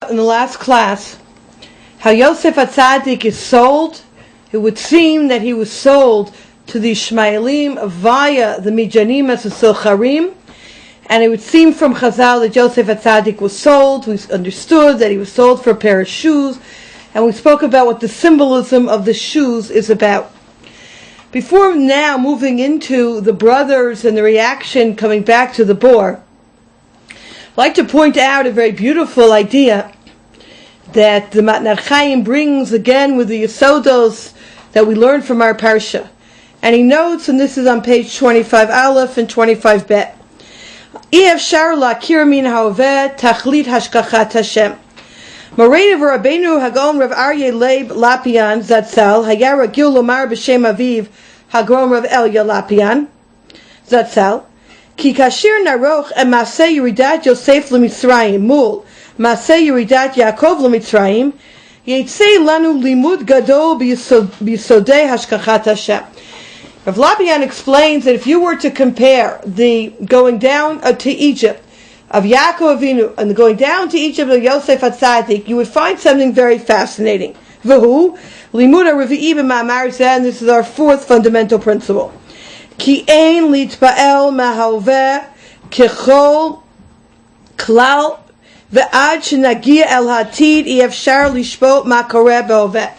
In the last class, how Yosef HaTzadik is sold. It would seem that he was sold to the Ishmaelim via the Mijanim as a Socharim, and it would seem from Chazal that Yosef HaTzadik was sold. We understood that he was sold for a pair of shoes, and we spoke about what the symbolism of the shoes is about. Before now moving into the brothers and the reaction coming back to the boar, I'd like to point out a very beautiful idea that the Matnar Chaim brings again with the Yesodos that we learned from our Parsha. And he notes, and this is on page 25 Aleph and 25 Bet, Efshar la'akir min ha'oveh tachlit hashkachat Hashem. Moreinu v'Rabbeinu Hagon Rav Aryeh Leib Lapian Zatzal Haya Ragil Lomar b'Shem Aviv Hagron Rav Elia Lapian Zatzal Ki Kashir Naroch and Maseh Yeridat Yosef l'Mitzrayim Mul Maseh Yeridat Yaakov l'Mitzrayim Yitzei Lanu Limud Gadol b'Yisodei Hashkachat Hashem. Rav Lapian explains that if you were to compare the going down to Egypt of Yaakov Avinu and the going down to Egypt of Yosef HaTzadik, you would find something very fascinating. V'hu limud ha'revi'i b'ma'amar zeh, and this is our fourth fundamental principle. Ki ein litpa'el ma'haoveh kechol klal ve'ad shenagia el hatid efshar lishpot ma'koreh b'hoveh.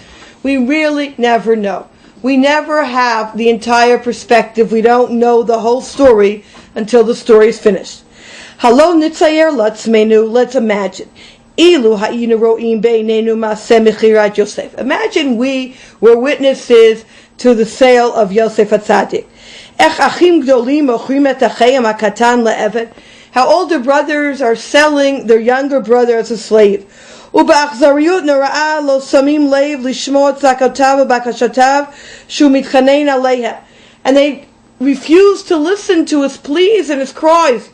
We really never know. We never have the entire perspective. We don't know the whole story until the story is finished. Halo nitzayer latzmenu, let's imagine. Ilu ha'inu ro'im beinenu ma'aseh mechirat Yosef. Imagine we were witnesses to the sale of Yosef HaTzadik. Ech achim gdolim ochrim et achayim hakatan le'eved. How older brothers are selling their younger brother as a slave. Uba'achzariyut nara'a lo samim leiv lishmot zakotav v'bakashatav shu mitchanein aleiha. And they refuse to listen to his pleas and his cries.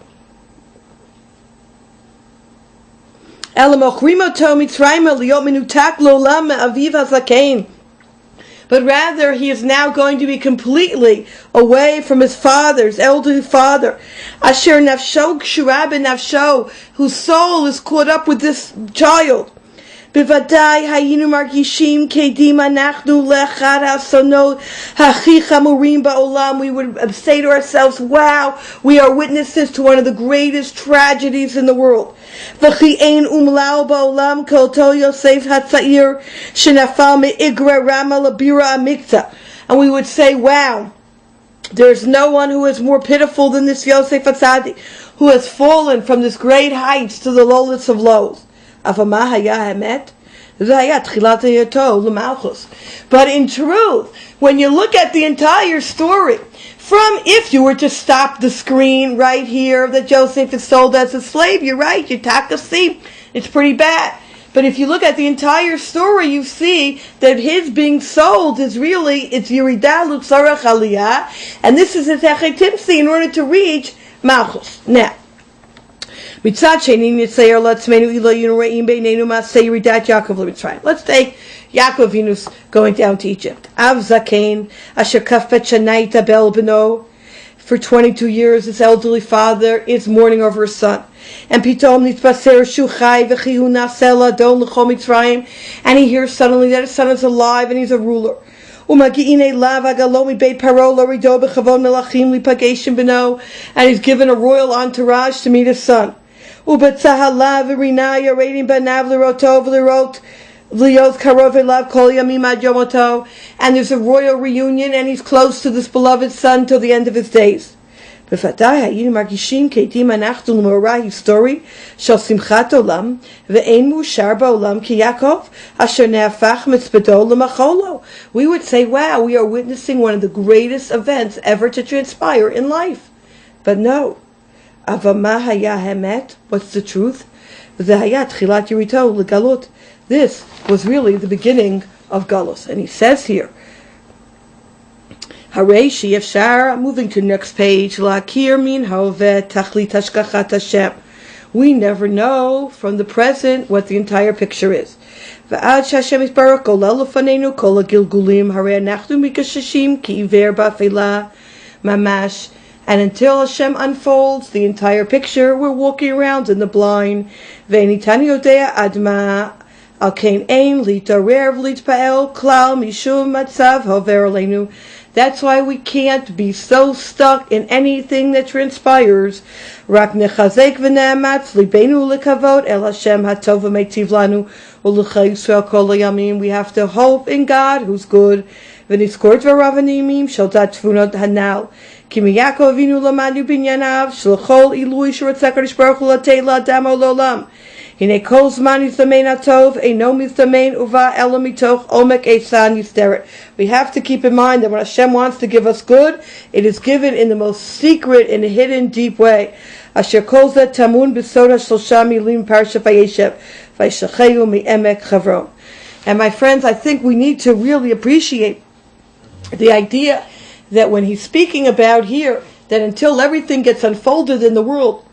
But rather, he is now going to be completely away from his father's elderly father, Asher nafsho kshura b'nafsho, whose soul is caught up with this child. Bivadai hayinu margishim kedim anachnu lechad hasonot hachi chamurim ba'olam. We would say to ourselves, wow, we are witnesses to one of the greatest tragedies in the world. V'chi ein umlau ba'olam koto Yosef hatzair shenafal me'igra rama labira amikta. And we would say, wow, there's no one who is more pitiful than this Yosef HaTzadik, who has fallen from this great heights to the lowest of lows. But in truth, when you look at the entire story, from if you were to stop the screen right here that Joseph is sold as a slave, you're right, you taka see, it's pretty bad. But if you look at the entire story, you see that his being sold is really, it's Yeridah Lutzarach Aliyah, and this is a Techetimsi in order to reach Malchus. Now, let's take Yaakov Avinu's going down to Egypt. Av Zakein, Asher Kafet Shanaita Bel Beno. For 22 years, his elderly father is mourning over his son. And Pitom Nitbaser Shuchai V'chihu Nasela Don L'chom Mitzrayim. And he hears suddenly that his son is alive and he's a ruler. And he's given a royal entourage to meet his son. And there's a royal reunion, and he's close to this beloved son till the end of his days. We would say, wow, we are witnessing one of the greatest events ever to transpire in life. But no. What's the truth? This was really the beginning of Galus. And he says here, moving to the next page, we never know from the present what the entire picture is. And until Hashem unfolds the entire picture, we're walking around in the blind. Ve'nitani yodea adma al kain ein litarev litpael klal mishum matzav hover aleinu. That's why we can't be so stuck in anything that transpires. Rak nechazek v'ne'amatz libenu lekavod el Hashem hatov v'meitiv lanu u'lucha Yisrael kol hayamim. We have to hope in God who's good. V'nizkor dvarav ha'neimim shel dat tfunot hanal. Ki miyakov avinu lamadu binyanav shlachol ilui sheratzeh HaKadosh Baruch Hu latei la'adam olam. Hine kol zman yitzamein atov eino mitzamein uva ela mitoch omek eisan yisteret. We have to keep in mind that when Hashem wants to give us good, it is given in the most secret and hidden, deep way. Asher kol zeh tamun b'sod ha-shlosha milim parashat Vayeshev vayishacheu mi'emek chavron. And my friends, I think we need to really appreciate the idea that when he's speaking about here, that until everything gets unfolded in the world,